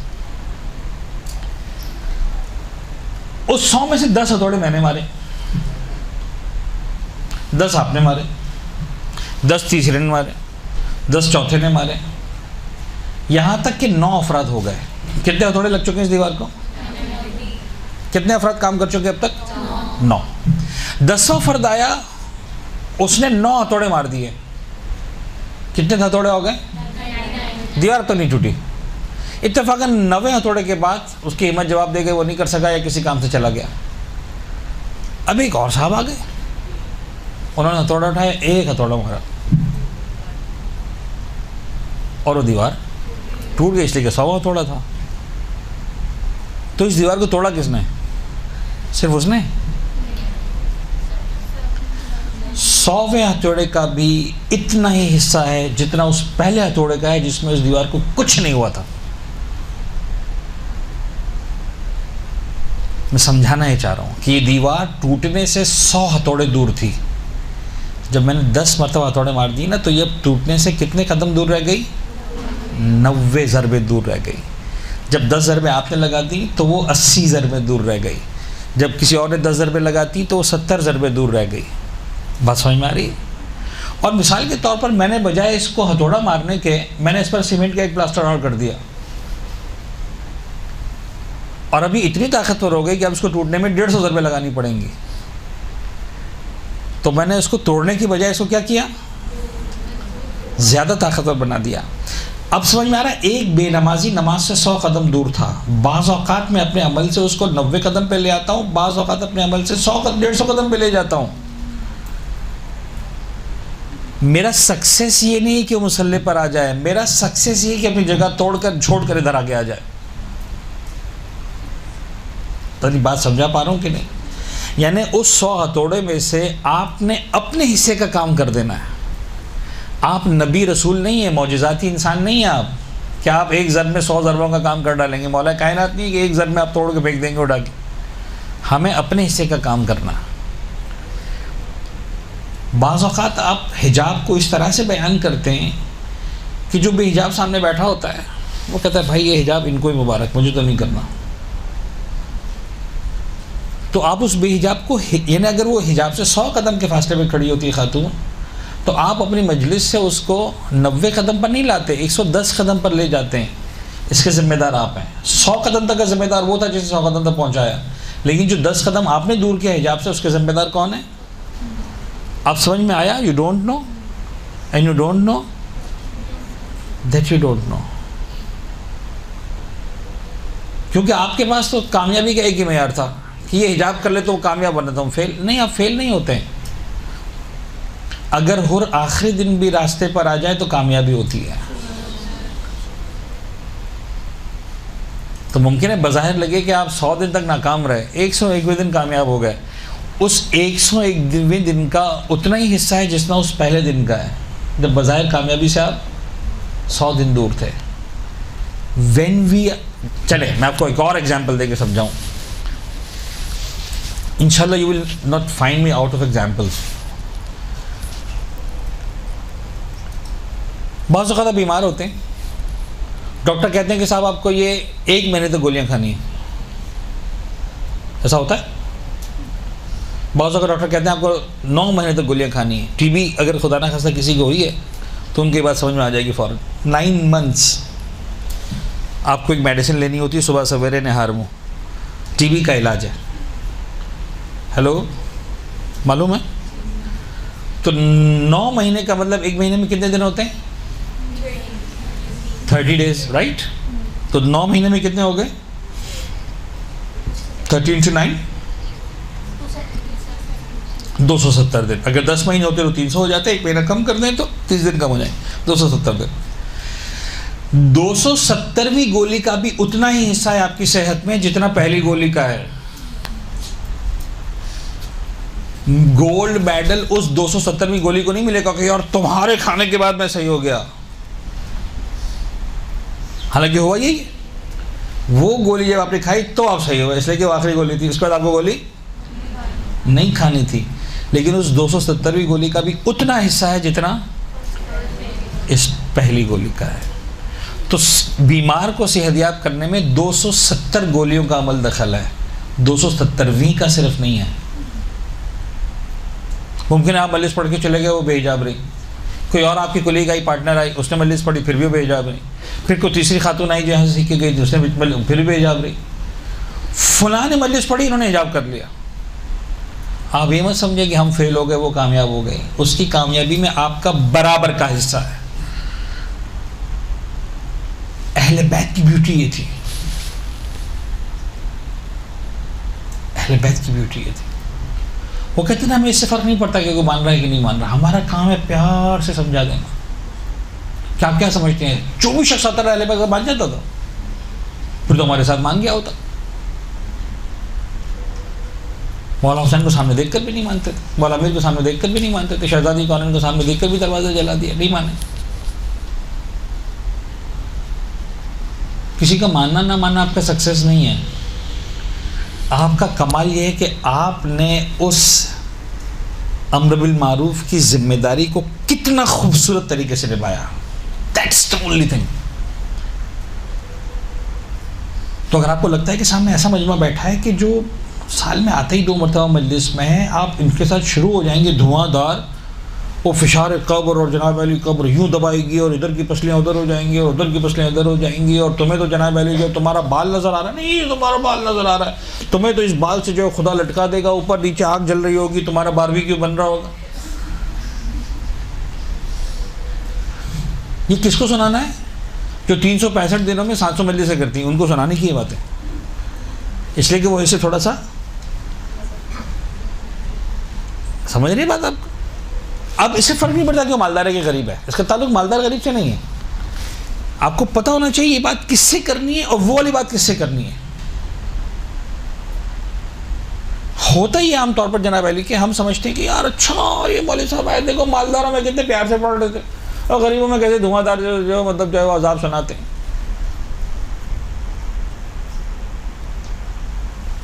उस 100 में से 10 हथौड़े मैंने मारे, 10 आपने मारे, 10 तीसरे ने मारे, 10 चौथे ने मारे, यहां तक कि 9 अफराद हो गए। कितने हथौड़े लग चुके हैं इस दीवार को? कितने अफराद काम कर चुके अब तक? 9। 10वां फर्द आया, उसने 9 हथौड़े मार दिए। कितने हथौड़े हो गए? दीवार तो नहीं टूटी। इत्तेफाकन 90 हथौड़े के बाद उसकी हिम्मत जवाब दे गई, वो नहीं कर सका या किसी काम से चला गया। अब एक और साहब आ गए, उन्होंने हथौड़ा उठाया, 1 हथौड़ा मारा और वो दीवार टूट गई, इसलिए कि 100 हथौड़ा था। तो इस दीवार को तोड़ा किसने? सिर्फ उसने? 100वें हथौड़े का भी इतना ही हिस्सा है जितना उस पहले हथौड़े का है, जिसमें उस दीवार को कुछ नहीं हुआ था। मैं समझाना ही चाह रहा हूं कि ये दीवार टूटने से 100 हथौड़े दूर थी। जब मैंने 10 मरतबा हथौड़े मार दी ना, तो ये टूटने से कितने कदम दूर रह गई? 90 ज़रबे दूर रह गई। जब 10 ज़रबे आपने लगा दी तो वो 80 ज़रबे दूर रह गई। जब किसी और ने 10 ज़रबे लगाती तो वो 70 ज़रबे दूर रह गई। बात समझ में आ रही? और मिसाल के तौर पर, मैंने बजाय इसको हथौड़ा मारने के, मैंने इस पर सीमेंट का एक प्लास्टर और कर दिया, और अभी इतनी ताकतवर हो गई कि अब इसको टूटने में 150 ज़रबे लगानी पड़ेंगी। तो मैंने इसको तोड़ने की बजाय इसको क्या किया? ज़्यादा ताकतवर बना दिया। अब समझ में आ रहा है? एक बेनमाजी नमाज से 100 कदम दूर था। बाज़ औक़ात में अपने अमल से उसको 90 कदम पे ले आता हूँ, बाज़ औक़ात अपने अमल से 100-150 कदम पे ले जाता हूँ। मेरा सक्सेस ये नहीं है कि वो मुसल्ले पर आ जाए, मेरा सक्सेस ये कि अपनी जगह तोड़कर छोड़ कर इधर आगे आ जाए। तो बात समझा पा रहा हूँ कि नहीं? यानी उस 100 हथौड़े में से आपने अपने हिस्से का काम कर देना है। आप नबी रसूल नहीं है, मौजिज़ाती इंसान नहीं है आप, क्या आप एक ज़र में 100 ज़रबों का काम कर डालेंगे? मौला कायनात नहीं है कि एक ज़र में आप तोड़ के फेंक देंगे उड़ा के। हमें अपने हिस्से का काम करना। बाज़ औक़ात आप हिजाब को इस तरह से बयान करते हैं कि जो बेहिजाब सामने बैठा होता है वो कहता है भाई ये हिजाब इनको ही मुबारक, मुझे तो नहीं करना। तो आप उस बेहिजाब को, यानी अगर वो हिजाब से 100 कदम के फासले में खड़ी होती है खातून, तो आप अपनी मजलिस से उसको 90 कदम पर नहीं लाते, 110 कदम पर ले जाते हैं। इसके ज़िम्मेदार आप हैं। 100 कदम तक का ज़िम्मेदार वो था जिसे 100 कदम तक पहुंचाया, लेकिन जो 10 कदम आपने दूर किया हिजाब से, उसके ज़िम्मेदार कौन है? आप समझ में आया? You don't know and you don't know that you don't no. क्योंकि आपके पास तो कामयाबी का एक ही मेयार था कि ये हिजाब कर ले तो वो कामयाब बनता हूँ। फेल नहीं, आप फेल नहीं होते हैं। अगर हुर आखिरी दिन भी रास्ते पर आ जाए तो कामयाबी होती है। तो मुमकिन है बज़ाहिर लगे कि आप 100 दिन तक नाकाम रहे, 101वें दिन कामयाब हो गए। उस 101वें दिन का उतना ही हिस्सा है जितना उस पहले दिन का है, जब बज़ाहिर कामयाबी से आप 100 दिन दूर थे। When we, चले मैं आपको एक और एग्जाम्पल देके समझाऊं, इंशाल्लाह you will not find me out of examples. बहुत से ज़्यादा बीमार होते हैं, डॉक्टर कहते हैं कि साहब आपको ये 1 महीने तक गोलियां खानी है, ऐसा होता है। बहुत ज़्यादा डॉक्टर कहते हैं आपको 9 महीने तक गोलियां खानी है। टीबी अगर खुदा ना खास्ता किसी को हुई है तो उनकी बात समझ में आ जाएगी फ़ौरन। 9 मंथ्स आपको एक मेडिसिन लेनी होती है, सुबह सवेरे नहार मुँह, टीबी का इलाज है। हेलो, मालूम है? तो 9 महीने का मतलब 1 महीने में कितने दिन होते हैं? 30 डेज, राइट? तो 9 महीने में कितने हो गए? 13 into 9 270 दिन। अगर 10 महीने होते तो 300 हो जाते, 1 महीना कम कर दें तो 30 दिन कम हो जाए, 270 दिन। 270वीं गोली का भी उतना ही हिस्सा है आपकी सेहत में जितना पहली गोली का है। गोल्ड मेडल उस 270वीं गोली को नहीं मिलेगा कि यार तुम्हारे खाने के बाद मैं सही हो गया। हालांकि हुआ यही, वो गोली जब आपने खाई तो आप सही हुए, इसलिए कि वो आखिरी गोली थी, उसके बाद आपको गोली नहीं खानी थी। लेकिन उस 270वीं गोली का भी उतना हिस्सा है जितना इस पहली गोली का है। तो बीमार को सेहतयाब करने में 270 गोलियों का अमल दखल है, 270वीं का सिर्फ नहीं है। मुमकिन है आप मलिस पढ़ के चले गए, वो बेहिजाब रही, कोई और आपकी कोलीग आई, पार्टनर आई, उसने मलिस पढ़ी फिर भी वो बेहिजाब रही, फिर कोई तीसरी खातून आई जहाँ से सीख के गई उसने फिर भी बेहिजाब रही, फलां ने मलिस पढ़ी इन्होंने हिजाब कर लिया। आप ये मत समझे कि हम फेल हो गए वो कामयाब हो गए, उसकी कामयाबी में आपका बराबर का हिस्सा है। अहले बैत की ब्यूटी ये थी, अहले बैत की ब्यूटी ये थी। वो कहते ना हमें इससे फर्क नहीं पड़ता कि कोई मान रहा है कि नहीं मान रहा, हमारा काम है प्यार से समझा देना। क्या आप क्या समझते हैं, जो भी शख्स आता अहले बैत मान जाता था, फिर तो हमारे साथ मान गया होता। मौला हुसैन को सामने देखकर भी नहीं मानते थे, मौला अमीर को सामने देखकर भी नहीं मानते थे, शहजादी कौनैन को सामने देखकर भी दरवाजा जला दिया, नहीं माने। किसी का मानना ना मानना आपका सक्सेस नहीं है। आपका कमाल ये है कि आपने उस अम्र बिल मारूफ की जिम्मेदारी को कितना खूबसूरत तरीके से निभाया। That's the only thing. तो अगर आपको लगता है कि सामने ऐसा मजमा बैठा है कि जो साल में आते ही 2 मरतबा मजलिस में है, आप इनके साथ शुरू हो जाएंगे धुआंधार, वो फिशार कब्र और जनाब अली कब्र यूँ दबाएगी और इधर की पसलियाँ उधर हो जाएंगी और उधर की पसलियाँ इधर हो जाएंगी, और तुम्हें तो जनाब अली जो तुम्हारा बाल नज़र आ रहा है, नहीं तुम्हारा बाल नज़र आ रहा है, तुम्हें तो इस बाल से जो खुदा लटका देगा, ऊपर नीचे आग जल रही होगी, तुम्हारा बारबेक्यू बन रहा होगा। ये किसको सुनाना है? जो 365 दिनों में 700 मजलिसें करती हैं, उनको सुनाने की ये बात है। इसलिए कि वो इसे थोड़ा सा समझ रही बात आपको। अब इससे फर्क नहीं पड़ता कि वो मालदार है कि गरीब है, इसका ताल्लुक मालदार गरीब से नहीं है। आपको पता होना चाहिए ये बात किससे करनी है और वो वाली बात किससे करनी है। होता ही है आमतौर पर जनाब अली के, हम समझते हैं कि यार अच्छा ये मौलवी साहब आए, देखो मालदारों में कितने प्यार से पढ़ रहे थे और गरीबों में कैसे धुआंधार जो मतलब जो है वो अजाब सुनाते हैं।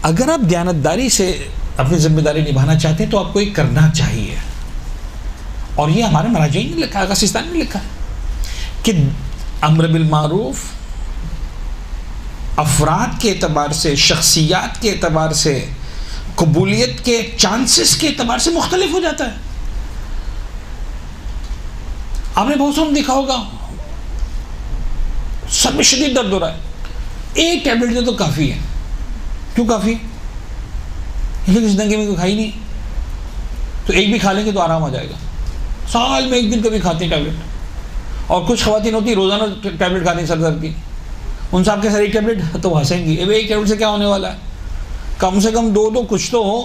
अगर आप दयानतदारी से अपनी जिम्मेदारी निभाना चाहते हैं तो आपको ये करना चाहिए। और ये हमारे मराजी ने लिखा है, सिस्तानी ने लिखा है कि अम्र बिल मारूफ अफराद के एतबार से, शख्सियात के एतबार से, कबूलियत के चांसेस के एतबार से मुख्तलिफ हो जाता है। आपने बहुत सुन देखा होगा, सर में शदीद दर्द हो रहा है, एक टैबलेट दे तो काफ़ी है। क्यों काफ़ी है? इसलिए जिंदगी में कोई खाई नहीं, तो एक भी खा लेंगे तो आराम आ जाएगा। साल में एक दिन कभी खाते हैं टैबलेट। और कुछ ख़वातीन होती है रोज़ाना टैबलेट खाने सर दर्द की, उनसे आपके सर एक टैबलेट तो हंसेंगी, एक टैबलेट से क्या होने वाला है, कम से कम 2 कुछ तो हो।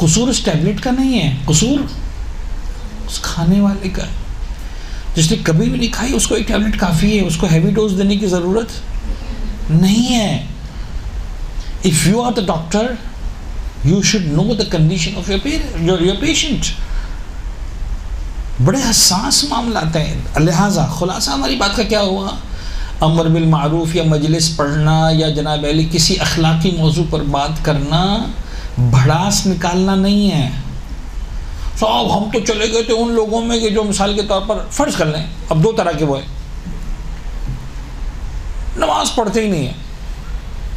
कसूर उस टैबलेट का नहीं है, कसूर उस खाने वाले का। जिसने कभी भी नहीं खाई उसको एक टैबलेट काफ़ी है, उसको हैवी डोज देने की ज़रूरत नहीं है। If you are the doctor you should know the condition of your patient. बड़े हसास मामला आते हैं। लिहाजा खुलासा हमारी बात का क्या हुआ, अमर बिल मारूफ या मजलिस पढ़ना या जनाब अली किसी अखलाकी मौजू पर बात करना भड़ास निकालना नहीं है। साहब हम तो चले गए थे उन लोगों में कि जो मिसाल के तौर पर फ़र्ज़ कर लें, अब दो तरह के वो है, नमाज पढ़ते ही नहीं है।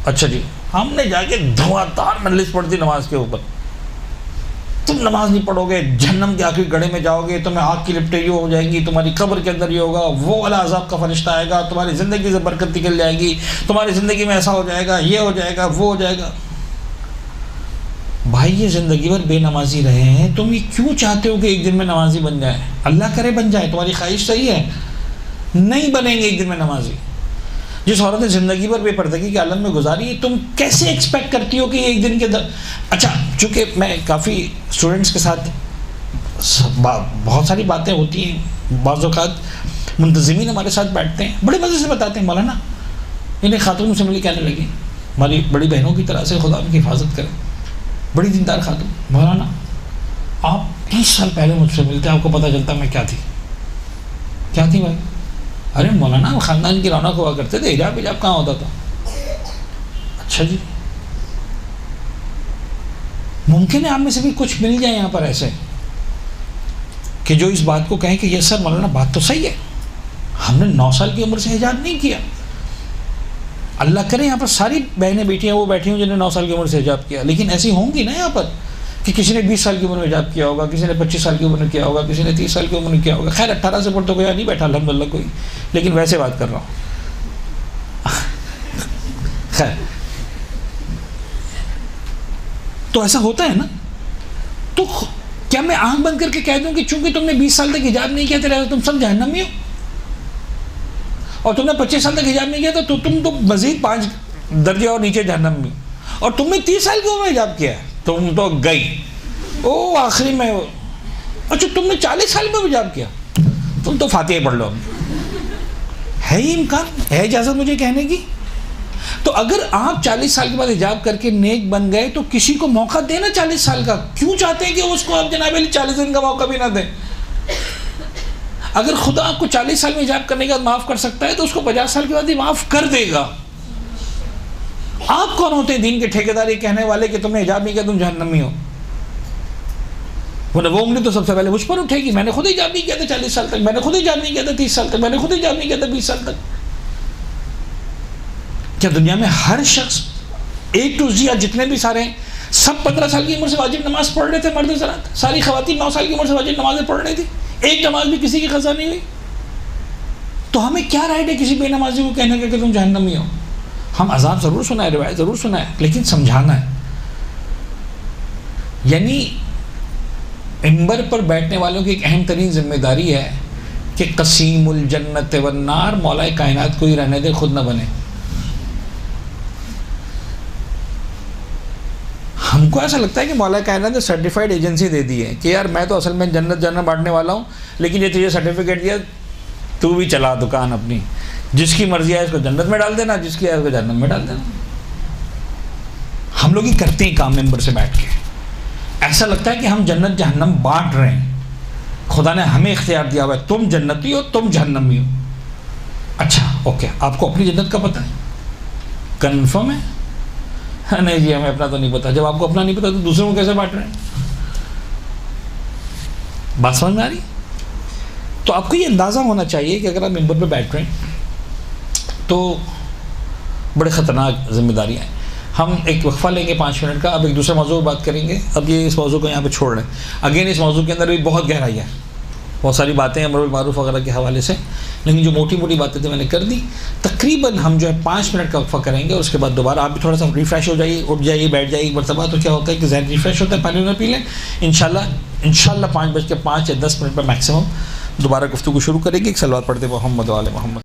अच्छा जी, हमने जाके धुआंधार मजलिस पढ़ दी नमाज के ऊपर, तुम नमाज नहीं पढ़ोगे जहन्नम के आखिरी गड्ढे में जाओगे, तुम्हें आग की लिपटें ये हो जाएगी, तुम्हारी कब्र के अंदर ये होगा, वो वाला अज़ाब का फरिश्ता आएगा, तुम्हारी ज़िंदगी से बरकत निकल जाएगी, तुम्हारी ज़िंदगी में ऐसा हो जाएगा, ये हो जाएगा, वो हो जाएगा। भाई ये ज़िंदगी भर बेनमाजी रहे हैं, तुम ये क्यों चाहते हो कि एक दिन में नमाजी बन जाए? अल्लाह करे बन जाए, तुम्हारी ख्वाहिश सही है, नहीं बनेंगे एक दिन में नमाजी। जिस औरत ने ज़िंदगी भर बेपर्दगी के आलम में गुजारी है, तुम कैसे एक्सपेक्ट करती हो कि एक दिन के अच्छा, चूँकि मैं काफ़ी स्टूडेंट्स के साथ बहुत सारी बातें होती हैं, बाज़ औक़ात मुंतज़िमीन हमारे साथ बैठते हैं, बड़े मज़े से बताते हैं, मौलाना इन्हें खातून मुझसे मिली कहने लगी, हमारी बड़ी बहनों की तरह से खुदा उनकी हिफाजत करें, बड़ी दीनदार खातून, मौलाना आप 30 साल पहले मुझसे मिलते, आपको पता चलता मैं क्या थी भाई? अरे मौलाना हम ख़ानदान की रौनक हुआ करते थे, हिजाब कहाँ होता था? अच्छा जी, मुमकिन है आप में से भी कुछ मिल जाए यहाँ पर ऐसे कि जो इस बात को कहें कि ये सर मौलाना बात तो सही है, हमने 9 साल की उम्र से हिजाब नहीं किया। अल्लाह करे यहाँ पर सारी बहनें बेटियाँ वो बैठी हों जिन्हें 9 साल की उम्र से हिजाब किया, लेकिन ऐसी होंगी ना यहाँ पर कि किसी ने 20 साल की उम्र में हिजाब किया होगा, किसी ने 25 साल की उम्र में किया होगा, किसी ने 30 साल की उम्र में किया होगा। खैर 18 से ऊपर तो कोई नहीं बैठा अल्हम्दुलिल्लाह कोई, लेकिन वैसे बात कर रहा हूँ। खैर तो ऐसा होता है ना, तो क्या मैं आंख बंद करके कह दूं कि चूंकि तुमने 20 साल तक हिजाब नहीं किया तेरा तुम सब जहन्नमी हो, और तुमने 25 साल तक हिजाब नहीं किया तो तुम तो मजीद 5 दर्जे और नीचे जहन्नम में, और तुमने 30 साल की उम्र में हिजाब किया तुम तो गई ओ आखिरी में। अच्छा तुमने 40 साल में हिजाब किया, तुम तो फातिहा पढ़ लो। है ही इम्कान, है इजाज़त मुझे कहने की? तो अगर आप 40 साल के बाद हिजाब करके नेक बन गए तो किसी को मौका देना 40 साल का, क्यों चाहते हैं कि उसको आप जनाब अली 40 दिन का मौका भी ना दें? अगर खुदा आपको 40 साल में हिजाब करने के बाद माफ़ कर सकता है तो उसको 50 साल के बाद ही माफ़ कर देगा। आप कौन होते हैं दीन के ठेकेदार ये कहने वाले कि तुमने हिजाब नहीं किया तुम जहन्नमी हो? वो उंगली तो सबसे पहले मुझ पर उठेगी, मैंने खुद हिजाब नहीं किया था 40 साल तक, मैंने खुद हिजाब नहीं किया था 30 साल तक, मैंने खुद हिजाब नहीं किया था 20 साल तक। क्या दुनिया में हर शख्स A to Z जितने भी सारे हैं सब 15 साल की उम्र से वाजिब नमाज पढ़ रहे थे? मर्द ज़रात सारी ख़वातीन 9 साल की उम्र से वाजिब नमाज़ें पढ़ रही थी, एक नमाज भी किसी की क़ज़ा नहीं हुई। तो हमें क्या राइट है किसी बेनमाजी को कहने का कि तुम जहन्नमी हो? हम अज़ाब ज़रूर सुना है, रिवायत ज़रूर सुना है, लेकिन समझाना है। यानी मिंबर पर बैठने वालों की एक अहम तरीन जिम्मेदारी है कि क़सीमुल जन्नत वन्नार, मौलाए कायनात को ही रहने दे, खुद न बने। हमको ऐसा लगता है कि मौला कायनात ने सर्टिफाइड एजेंसी दे दी है कि यार मैं तो असल में जन्नत जन्नत बांटने वाला हूँ, लेकिन ये तुझे सर्टिफिकेट दिया, तू भी चला दुकान अपनी, जिसकी मर्जी है इसको जन्नत में डाल देना, जिसकी है इसको जहन्नम में डाल देना। हम लोग ही करते हैं काम मेंबर से बैठ के, ऐसा लगता है कि हम जन्नत जहन्नम बांट रहे हैं। खुदा ने हमें इख्तियार दिया हुआ है, तुम जन्नती हो तुम जहन्नमी हो। अच्छा ओके, आपको अपनी जन्नत का पता है? कन्फर्म है? नहीं जी हमें अपना तो नहीं पता। जब आपको अपना नहीं पता तो दूसरों को कैसे बांट रहे हैं? बात समझ में आ रही? तो आपको ये अंदाज़ा होना चाहिए कि अगर आप मेंबर पे बैठ रहे हैं तो बड़े ख़तरनाक जिम्मेदारियाँ हैं। हम एक वक्फ़ा लेंगे 5 मिनट का, अब एक दूसरे मौजू पर बात करेंगे। अब ये इस मौजू को यहाँ पे छोड़ रहे हैं। अगेन इस मौजू के अंदर भी बहुत गहराई है, बहुत सारी बातें अमर बिल मारूफ वगैरह के हवाले से, लेकिन जो मोटी मोटी बातें थी मैंने कर दी। तकरीबन हम जो है 5 मिनट का वक्फ़ा करेंगे, उसके बाद दोबारा आप भी थोड़ा सा रिफ़्रेश हो जाइए, उठ जाइए, बैठ जाइए एक मरतबा। तो क्या होता है कि ज़हन रिफ़्रेश होता है, पानी ना पी लें। इंशाल्लाह 5 बज के 5 या 10 मिनट पर मैक्सिमम दोबारा गुफ्तगू शुरू करेंगे। एक सलवात पढ़ते मोहम्मद वाले मोहम्मद।